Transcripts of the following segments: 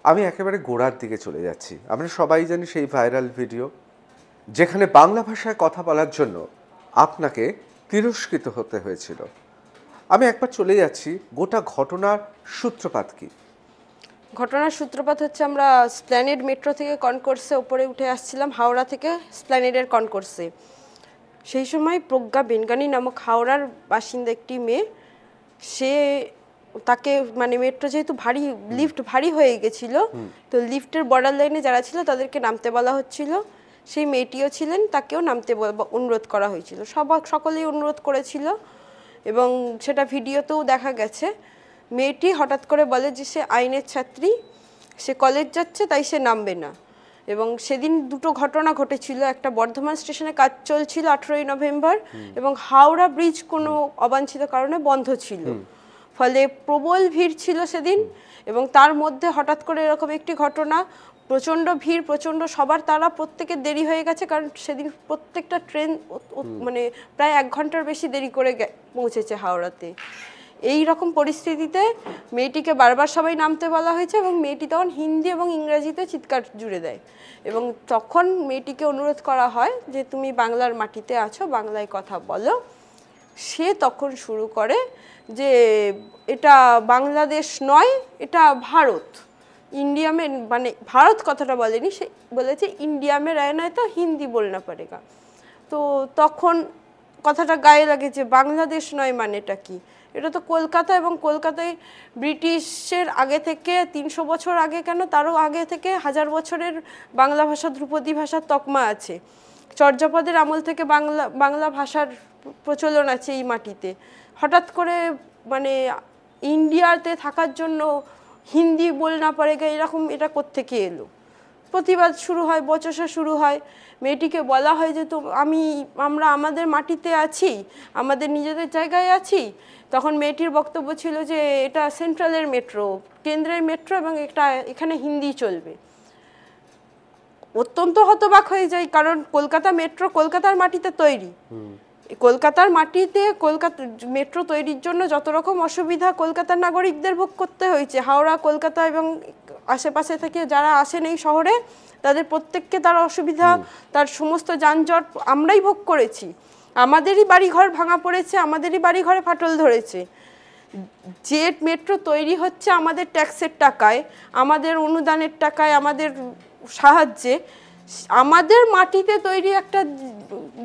আমি একেবারে গোড়ার দিকে চলে যাচ্ছি। আমরা সবাই জানি সেই ভাইরাল ভিডিও যেখানে বাংলা ভাষায় কথা বলার জন্য আপনাকে তিরস্কৃত হতে হয়েছিল। আমি একবার চলে যাচ্ছি, গোটা ঘটনার সূত্রপাত কি? ঘটনার সূত্রপাত হচ্ছে আমরা স্প্ল্যানেড মেট্রো থেকে কনকোর্সে ওপরে উঠে আসছিলাম, হাওড়া থেকে স্প্ল্যানেডের কনকোর্সে। সেই সময় প্রজ্ঞা বেনগানি নামক হাওড়ার বাসিন্দা একটি মেয়ে, সে তাকে মানে মেট্রো যেহেতু ভারী, লিফট ভারী হয়ে গেছিলো, তো লিফটের বর্ডার লাইনে যারা ছিল তাদেরকে নামতে বলা হচ্ছিল। সেই মেয়েটিও ছিলেন, তাকেও নামতে অনুরোধ করা হয়েছিল। সকলেই অনুরোধ করেছিল এবং সেটা ভিডিওতেও দেখা গেছে। মেয়েটি হঠাৎ করে বলে যে সে আইনের ছাত্রী, সে কলেজ যাচ্ছে, তাই সে নামবে না। এবং সেদিন দুটো ঘটনা ঘটেছিল, একটা বর্ধমান স্টেশনে কাজ চলছিল 18ই নভেম্বর, এবং হাওড়া ব্রিজ কোনো অবাঞ্ছিত কারণে বন্ধ ছিল, ফলে প্রবল ভিড় ছিল সেদিন। এবং তার মধ্যে হঠাৎ করে এরকম একটি ঘটনা, প্রচণ্ড ভিড়, প্রচণ্ড সবার তারা, প্রত্যেকের দেরি হয়ে গেছে, কারণ সেদিন প্রত্যেকটা ট্রেন মানে প্রায় 1 ঘন্টার বেশি দেরি করে পৌঁছেছে হাওড়াতে। এই রকম পরিস্থিতিতে মেয়েটিকে বারবার সবাই নামতে বলা হয়েছে এবং মেয়েটি তখন হিন্দি এবং ইংরেজিতে চিৎকার জুড়ে দেয়। এবং তখন মেয়েটিকে অনুরোধ করা হয় যে তুমি বাংলার মাটিতে আছো, বাংলায় কথা বলো। সে তখন শুরু করে যে এটা বাংলাদেশ নয়, এটা ভারত, इंडिया में মানে ভারত কথাটা বলেনি, সে বলেছে ইন্ডিয়া মে रहना है तो হিন্দি बोलना पड़ेगा। তো তখন কথাটা গায়ে লাগে যে বাংলাদেশ নয় মানেটা কি, এটা তো কলকাতা, এবং কলকাতায় ব্রিটিশের আগে থেকে 300 বছর আগে কেন, তারও আগে থেকে 1000 বছরের বাংলা ভাষা, ধ্রুপদী ভাষার তকমা আছে। চর্যাপদের আমল থেকে বাংলা ভাষার প্রচলন আছে এই মাটিতে। হঠাৎ করে মানে ইন্ডিয়াতে থাকার জন্য হিন্দি বলনা পড়েগা, এরকম এটা কোত্থেকে এলো? প্রতিবাদ শুরু হয়, বচসা শুরু হয়। মেয়েটিকে বলা হয় যে তো আমরা আমাদের মাটিতে আছি, আমাদের নিজেদের জায়গায় আছি। তখন মেয়েটির বক্তব্য ছিল যে এটা সেন্ট্রালের মেট্রো, কেন্দ্রের মেট্রো, এবং এখানে হিন্দি চলবে। অত্যন্ত হতবাক হয়ে যায়, কারণ কলকাতা মেট্রো কলকাতার মাটিতে তৈরি। কলকাতার মাটিতে কলকাতা মেট্রো তৈরির জন্য যত রকম অসুবিধা কলকাতার নাগরিকদের ভোগ করতে হয়েছে, হাওড়া, কলকাতা এবং আশেপাশে থেকে যারা আসেন এই শহরে, তাদের প্রত্যেককে তার অসুবিধা, তার সমস্ত যানজট আমরাই ভোগ করেছি। আমাদেরই বাড়িঘর ভাঙা পড়েছে, আমাদেরই বাড়িঘরে ফাটল ধরেছে। যে মেট্রো তৈরি হচ্ছে আমাদের ট্যাক্সের টাকায়, আমাদের অনুদানের টাকায়, আমাদের সাহায্যে, আমাদের মাটিতে তৈরি একটা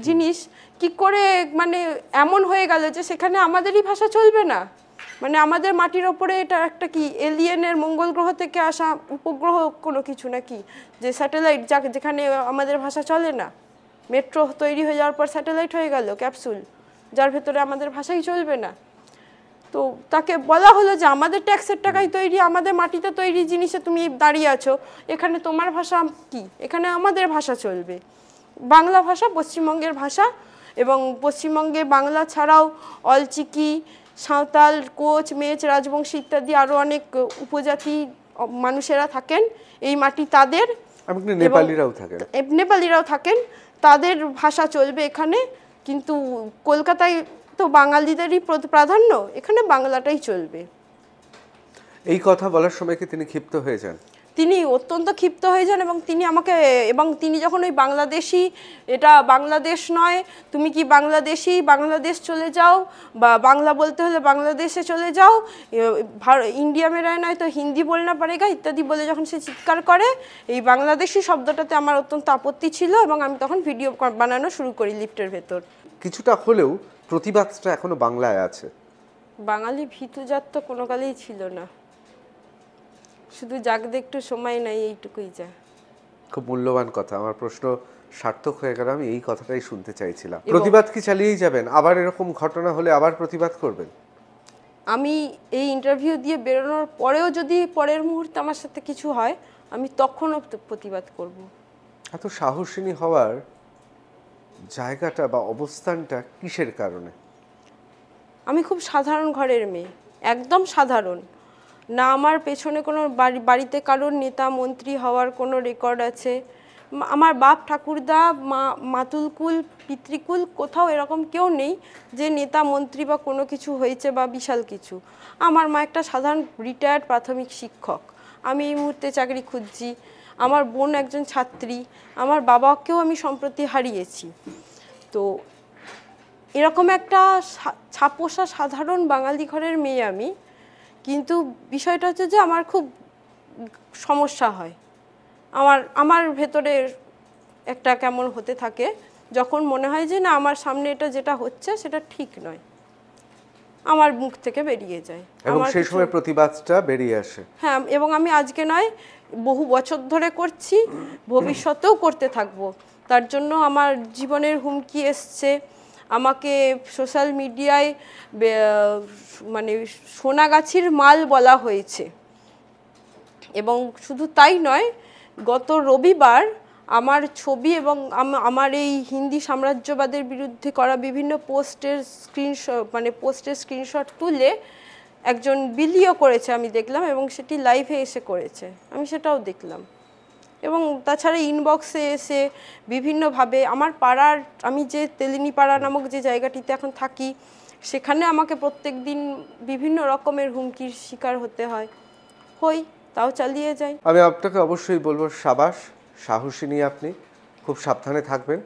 জিনিস কি করে মানে এমন হয়ে গেল যে সেখানে আমাদেরই ভাষা চলবে না? মানে আমাদের মাটির ওপরে এটা একটা কি এলিয়েনের, মঙ্গল গ্রহ থেকে আসা উপগ্রহ কোনো কিছু নাকি, যে স্যাটেলাইট, যেখানে আমাদের ভাষা চলে না? মেট্রো তৈরি হয়ে যাওয়ার পর স্যাটেলাইট হয়ে গেল, ক্যাপসুল, যার ভেতরে আমাদের ভাষাই চলবে না। তো তাকে বলা হলো যে আমাদের ট্যাক্সের টাকায় তৈরি, আমাদের মাটিতে তৈরি জিনিসে তুমি দাঁড়িয়ে আছো, এখানে তোমার ভাষা কি? এখানে আমাদের ভাষা চলবে, বাংলা ভাষা, পশ্চিমবঙ্গের ভাষা। এবং পশ্চিমবঙ্গে বাংলা ছাড়াও অলচিকি, সাঁওতাল, কোচ, মেচ, রাজবংশী ইত্যাদি আরও অনেক উপজাতি মানুষেরা থাকেন। এই মাটি তাদের, নেপালিরাও থাকেন, তাদের ভাষা চলবে এখানে। কিন্তু কলকাতায় তো বাঙালিদেরই প্রাধান্য, এখানে বাংলাটাই চলবে। এই কথা বলার সময় কি তিনি ক্ষিপ্ত হয়ে যান? তিনি অত্যন্ত ক্ষিপ্ত হয়ে যান এবং তিনি আমাকে, এবং তিনি যখন ওই বাংলাদেশি, এটা বাংলাদেশ নয়, তুমি কি বাংলাদেশি, বাংলাদেশ চলে যাও, বা বাংলা বলতে হলে বাংলাদেশে চলে যাও, ইন্ডিয়া মে रहना है तो হিন্দি बोलना पड़ेगा ইত্যাদি বলে যখন সে চিৎকার করে, এই বাংলাদেশি শব্দটাতে আমার অত্যন্ত আপত্তি ছিল এবং আমি তখন ভিডিও বানানো শুরু করি লিফটের ভেতর। কিছুটা হলেও প্রতিবাদটা এখনো বাংলায় আছে। বাঙালি ভীতুজাত তো কোনো কালেই ছিল না, শুধু জাগতে একটু সময় নাই, এইটুকুই যা। খুব মূল্যবান কথা। আমার প্রশ্ন সার্থক হয়ে গেল, আমি এই কথাটাই শুনতে চাইছিলাম। প্রতিবাদ কি চালিয়েই যাবেন? আবার এরকম ঘটনা হলে আবার প্রতিবাদ করবেন? আমি এই ইন্টারভিউ দিয়ে বেরোনোর পরেও যদি পরের মুহূর্তে আমার সাথে কিছু হয়, আমি তখনও প্রতিবাদ করব। এত সাহসিনী হওয়ার জায়গাটা বা অবস্থানটা কিসের কারণে? আমি খুব সাধারণ ঘরের মেয়ে, একদম সাধারণ না। আমার পেছনে কোনো বাড়িতে কারোর নেতা মন্ত্রী হওয়ার কোনো রেকর্ড আছে? আমার বাপ ঠাকুরদা, মাতুলকুল, পিতৃকুল, কোথাও এরকম কেউ নেই যে নেতা মন্ত্রী বা কোনো কিছু হয়েছে বা বিশাল কিছু। আমার মা একটা সাধারণ রিটায়ার্ড প্রাথমিক শিক্ষক। আমি এই মুহূর্তে চাকরি খুঁজছি, আমার বোন একজন ছাত্রী, আমার বাবাকেও আমি সম্প্রতি হারিয়েছি। তো এরকম একটা ছাপোষা সাধারণ বাঙালি ঘরের মেয়ে আমি, কিন্তু বিষয়টা হচ্ছে যে আমার খুব সমস্যা হয়, আমার ভেতরে একটা কেমন হতে থাকে যখন মনে হয় যে না আমার সামনে এটা যেটা হচ্ছে সেটা ঠিক নয়, আমার মুখ থেকে বেরিয়ে যায়। এবং সেই সময় প্রতিবাদটা বেরিয়ে আসে। হ্যাঁ, এবং আমি আজকে নয় বহু বছর ধরে করছি, ভবিষ্যতেও করতে থাকবো। তার জন্য আমার জীবনের হুমকি এসছে, আমাকে সোশ্যাল মিডিয়ায় মানে সোনাগাছির মাল বলা হয়েছে। এবং শুধু তাই নয়, গত রবিবার আমার ছবি এবং আমার এই হিন্দি সাম্রাজ্যবাদের বিরুদ্ধে করা বিভিন্ন পোস্টের স্ক্রিনশট তুলে একজন বিলিও করেছে, আমি দেখলাম, এবং সেটি লাইভে এসে করেছে, আমি সেটাও দেখলাম। এবং তাছাড়া ইনবক্সে এসে বিভিন্নভাবে আমার পাড়ার, আমি যে তেলিনী পাড়া নামক যে জায়গাটিতে এখন থাকি, সেখানে আমাকে প্রত্যেক দিন বিভিন্ন রকমের হুমকির শিকার হতে হয়, তাও চালিয়ে যাই। আমি আপনাকে অবশ্যই বলবো সাবাস, সাহসিনী আপনি, খুব সাবধানে থাকবেন।